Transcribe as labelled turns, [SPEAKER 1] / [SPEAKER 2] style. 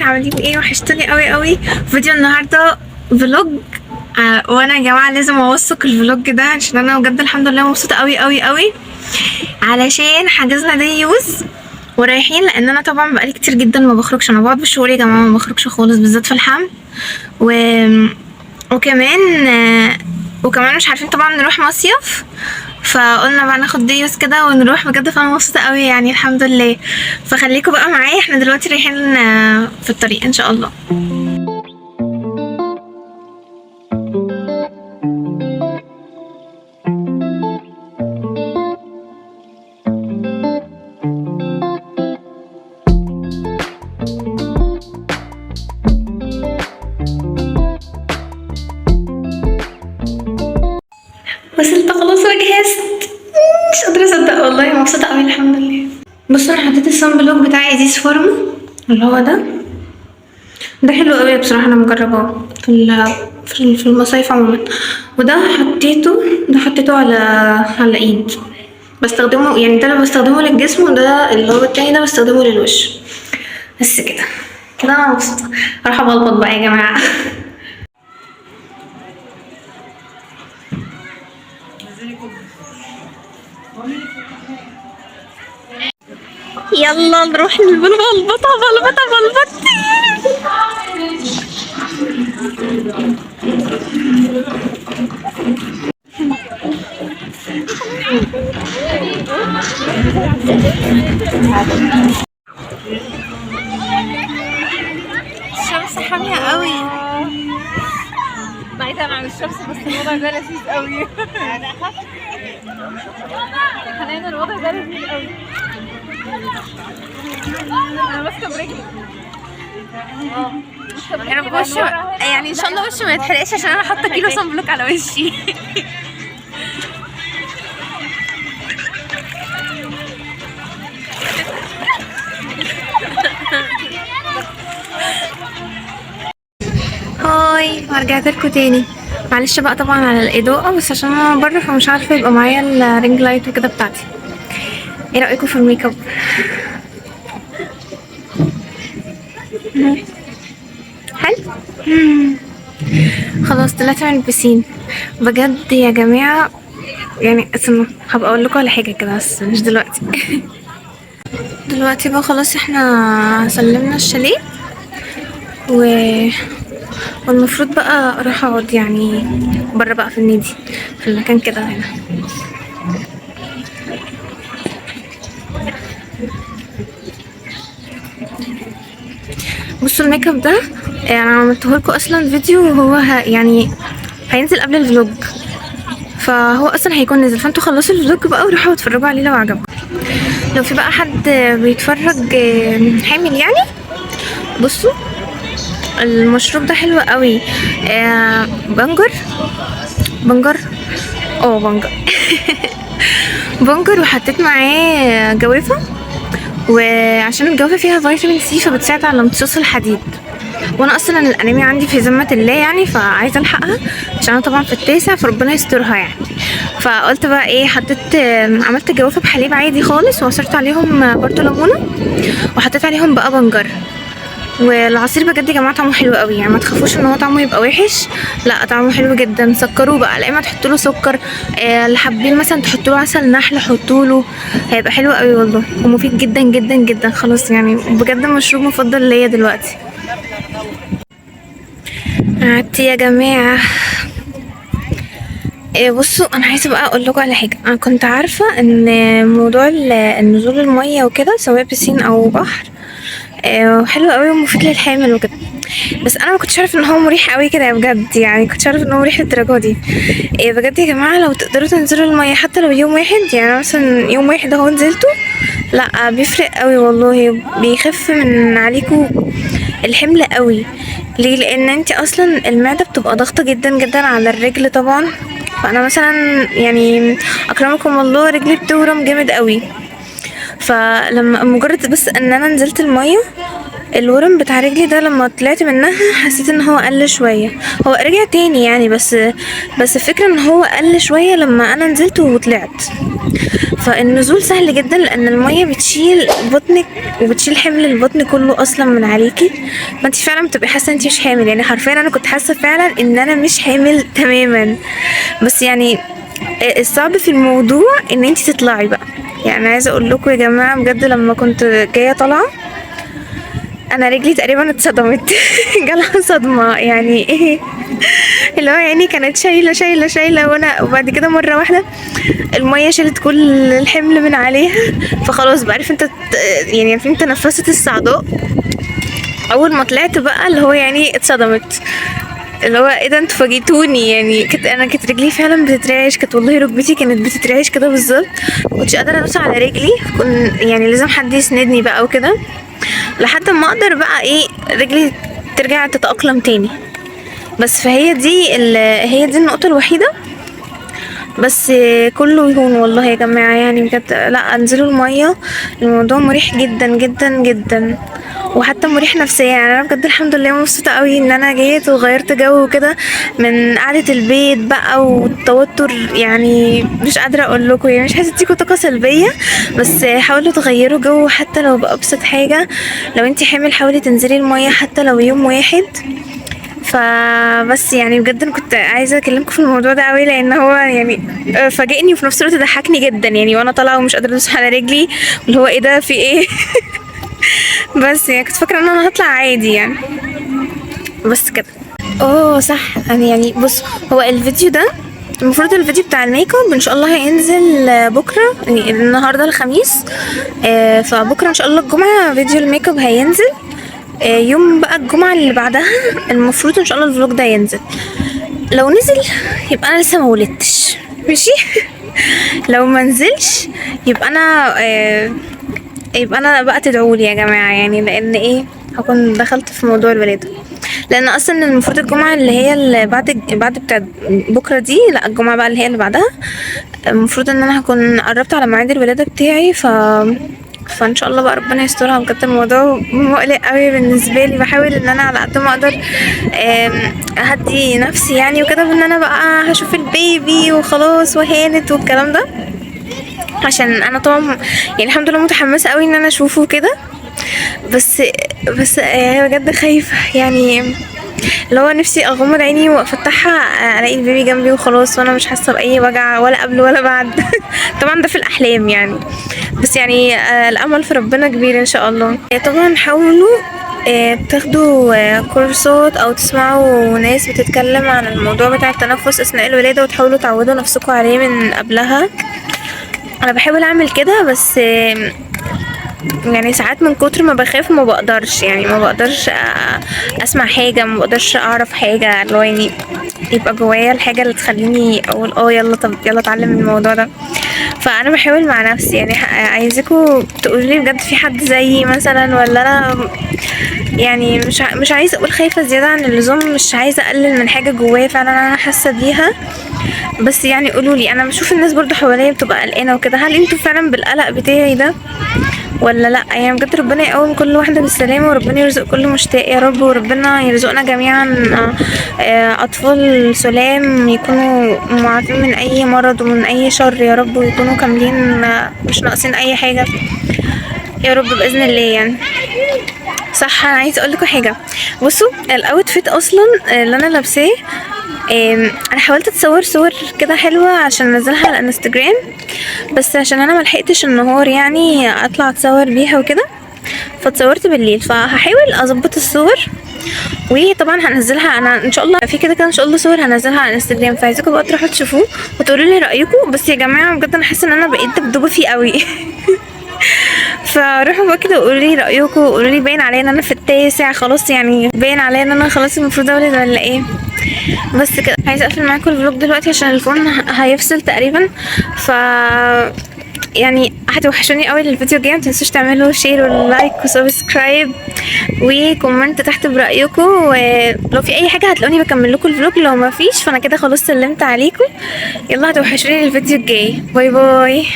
[SPEAKER 1] عاملين ايه؟ وحشتوني قوي قوي. فيديو النهارده فلوج. وانا يا جماعه لازم اوثق الفلوج ده عشان انا بجد الحمد لله مبسوطه قوي قوي قوي، علشان حجزنا دي يوز ورايحين. لان انا طبعا بقالي كتير جدا ما بخرجش، انا بقعد بالشهور يا جماعه ما بخرجش خالص، بالذات في الحمل وكمان مش عارفين طبعا نروح مصيف، فقلنا بقى ناخد ديوس كده ونروح بجد. فانا مبسوطه قوي يعني الحمد لله. فخليكم بقى معايا، احنا دلوقتي رايحين في الطريق ان شاء الله. وصلت خلاص وجهزت، مش قادره اصدق والله، مبسوطه قوي الحمد لله. بصوا انا حطيت الصن بلوك بتاع ايزيس فارما اللي هو ده حلو قوي بصراحه، انا مجرباه في المصايف عموما. وده حطيته على ايد بستخدمه، يعني ده اللي بستخدمه للجسم، وده اللي هو التاني ده بستخدمه للوش. بس كده انا مبسوطه. اروح ابلبط بقى يا جماعه. يلا نروح بلبطة. الشمس حامية قوي،
[SPEAKER 2] بعيدا عن الشمس بس الوضع ده لذيذ قوي. يعني حنان الوضع ده لذيذ قوي. انا ماسكه برجلي.
[SPEAKER 1] يا رب وشي يعني ان شاء الله وشي ما يتحرقش، عشان انا حاطه كيلو صن بلوك على وشي. هاي، ورجعت لكم تاني. معلش بقى طبعا على الاضاءه، بس عشان انا بره فمش عارفه يبقى معايا الرينج لايت وكده بتاعتي. ايه رايكم في الميك اب؟ حلو. خلاص طلعت من البسين بجد يا جماعه. يعني استنوا هبقى اقول لكم على حاجه كده بس مش دلوقتي. دلوقتي بقى خلاص احنا سلمنا الشاليه والمفروض بقى اروح اقعد يعني بره بقى في النادي في المكان كده هنا. بصوا الميك اب ده انا عملته لكم اصلا فيديو، وهو يعني هينزل قبل الفلوج، فهو اصلا هيكون نزل، فانتوا خلصوا الفلوج بقى وروحوا اتفرجوا عليه لو عجبكم. لو في بقى حد بيتفرج حامل يعني، بصوا المشروب ده حلو قوي. بنجر بنجر وحطيت معاه جوافه، وعشان الجوافه فيها فيتامين سي فبتساعد على امتصاص الحديد، وانا اصلا الانيميا عندي في ذمه الله يعني، فعايزه الحقها عشان انا طبعا في التاسع، فربنا يسترها يعني. فقلت بقى ايه، عملت جوافه بحليب عادي خالص، وعصرت عليهم برضو ليمونه، وحطيت عليهم بقى بنجر. والعصير بجد يا جماعه طعمه حلو قوي، يعني ما تخافوش ان هو طعمه يبقى وحش، لا طعمه حلو جدا. سكروه بقى، لا اما تحطوا له سكر، اللي حابين مثلا تحطوا له عسل نحل حطوا له، هيبقى حلو قوي والله، ومفيد جدا جدا جدا. خلاص يعني بجد مشروب مفضل ليا دلوقتي. قعدت يا جماعه. بصوا انا عايزه بقى اقول لكم على حاجه. انا كنت عارفه ان موضوع النزول الميه وكده سواء بسين او بحر حلو قوي ومفيد للحامل وكده، بس انا ما كنتش عارفه ان هو مريح قوي كده بجد، يعني كنتش عارفه ان هو مريح للدرجه دي. بجد يا جماعه لو تقدروا تنزلوا الميه حتى لو يوم واحد، يعني مثلا يوم واحد اهو نزلته، لا بيفرق قوي والله، بيخف من عليكم الحمل قوي. ليه؟ لان انت اصلا المعده بتبقى ضغطه جدا جدا على الرجل طبعا، فانا مثلا يعني اكرمكم الله رجلي بتورم جامد قوي، فلما مجرد بس ان انا نزلت الميه الورم بتاع رجلي ده لما طلعت منها حسيت ان هو قل شويه. هو رجع تاني يعني، بس الفكره ان هو قل شويه لما انا نزلت وطلعت. فالنزول سهل جدا لان الميه بتشيل بطنك وبتشيل حمل البطن كله اصلا من عليكي، فانت فعلا بتبقي حاسه انت مش حامل. يعني حرفيا انا كنت حاسه فعلا ان انا مش حامل تماما. بس يعني الصعب في الموضوع ان انت تطلعي بقى. يعني عايزه اقول لكم يا جماعه بجد، لما كنت جايه طالعه انا رجلي تقريبا اتصدمت جالها صدمه يعني ايه اللي هو يعني كانت شايله شايله شايله، وبعد كده مره واحده الميه شالت كل الحمل من عليها. فخلاص بقى عارف انت يعني عارفين انت نفست الصعداء. اول ما طلعت بقى اللي هو يعني اتصدمت، اللي هو ايه ده انتوا فاجئتوني. يعني كانت رجلي فعلا بتترعش، كانت والله ركبتي كانت بتترعش كده بالظبط، مكنتش قادره ادوس على رجلي. يعني لازم حد يسندني بقى وكده لحد ما اقدر بقى ايه رجلي ترجع تتأقلم تاني. بس فهي دي هي دي النقطة الوحيدة. بس كله يهون والله يا جماعة، يعني بجد لا انزلوا المية، الموضوع مريح جدا جدا جدا، وحتى مريح نفسيا. يعني انا بجد الحمد لله مبسوطة قوي ان انا جيت وغيرت جو وكده من قعدة البيت بقى والتوتر. يعني مش قادرة اقول لكم، يعني مش حاسة اديكوا طاقة سلبية، بس حاولوا تغيروا جو حتى لو بأبسط حاجة. لو انتي حامل حاولي تنزلي المية حتى لو يوم واحد. فبس يعني بجد انا كنت عايزه اكلمكم في الموضوع ده قوي، لان هو يعني فاجئني وفي نفس الوقت ضحكني جدا. يعني وانا طالعه ومش قادره ادوس على رجلي، اللي هو ايه ده في ايه بس يعني كنت فاكره ان انا هطلع عادي يعني. بس كده صح. انا يعني بص، هو الفيديو ده المفروض الفيديو بتاع الميك اب ان شاء الله هينزل بكره. يعني النهارده الخميس، فبكره ان شاء الله الجمعه فيديو الميك اب هينزل. يوم بقى الجمعة اللي بعدها المفروض ان شاء الله الفلوج ده ينزل. لو نزل يبقى انا لسه ما ولدتش ماشي لو ما نزلش يبقى انا بقى تدعولي يا جماعة، يعني لان ايه هكون دخلت في موضوع الولادة. لان اصلا المفروض الجمعة اللي هي اللي بعد بتاع بكرة دي، لا الجمعة بقى اللي هي اللي بعدها المفروض ان انا هكون قربت على ميعاد الولادة بتاعي. فان شاء الله بقى ربنا يسترها. بجد الموضوع مقلق قوي بالنسبه لي، بحاول ان انا على قد ما اقدر اهدي نفسي يعني وكده، بان انا بقى هشوف البيبي وخلاص وهانت والكلام ده، عشان انا طبعا يعني الحمد لله متحمسه قوي ان انا اشوفه كده. بس بجد خايفه، يعني اللي هو نفسي اغمض عيني وافتحها الاقي البيبي جنبي وخلاص، وانا مش حاسه باي وجع ولا قبل ولا بعد طبعا ده في الاحلام يعني. بس يعني الامل في ربنا كبير ان شاء الله. طبعا حاولوا تاخدوا كورسات او تسمعوا ناس بتتكلم عن الموضوع بتاع التنفس اثناء الولاده، وتحاولوا تعودوا نفسكم عليه من قبلها. انا بحاول اعمل كده، بس يعني ساعات من كتر ما بخاف ما بقدرش، يعني ما بقدرش اسمع حاجه، ما بقدرش اعرف حاجه، اللي هو يعني يبقى جوايا الحاجه اللي تخليني اقول يلا طب يلا اتعلم الموضوع ده. فانا بحاول مع نفسي. يعني عايزاكم تقولوا لي بجد في حد زيي مثلا، ولا انا يعني مش عايزه اقول خايفه زياده عن اللزوم، مش عايزه اقلل من حاجه جوايا فعلا انا حاسه بيها. بس يعني قولوا لي، انا بشوف الناس برضو حواليا بتبقى قلقانه وكده، هل انتوا فعلا بالقلق بتاعي ده ولا لا؟ يعني بجد ربنا يقوم كل واحده بالسلامه، وربنا يرزق كل مشتاق يا رب، وربنا يرزقنا جميعا اطفال سلام يكونوا معافين من اي مرض ومن اي شر يا رب، ويكونوا كاملين مش ناقصين اي حاجه يا رب باذن الله يعني. صح، انا عايزه اقول لكم حاجه. بصوا الاوتفيت اصلا اللي انا لابساه، انا حاولت اتصور صور كده حلوه عشان انزلها على الانستجرام، بس عشان انا ملحقتش النهار يعني اطلع اتصور بيها وكده، فاتصورت بالليل. فهحاول اظبط الصور وطبعا هنزلها انا ان شاء الله في كده ان شاء الله صور هنزلها على الانستجرام، فعايزاكم بقى تروحوا تشوفوه وتقولوا لي رايكم. بس يا جماعه بجد انا حاسه ان انا بقيت دبدوبه فيه قوي فروحوا بقى كده وقولوا لي رايكم، قولوا لي باين عليا ان انا في التاسع خلاص، يعني باين عليا ان انا خلاص المفروض اولد ولا ايه. بس كده عايزه اقفل معاكم الفلوج دلوقتي عشان الفون هيفصل تقريبا. ف يعني هتوحشوني قوي الفيديو الجاي، متنسوش تعملوا شير ولايك وسبسكرايب وكومنت تحت برايكم، ولو في اي حاجه هتلاقوني بكمل لكم الفلوج، لو ما فيش فانا كده خلاص سلمت عليكم. يلا هتوحشوني الفيديو الجاي، باي باي.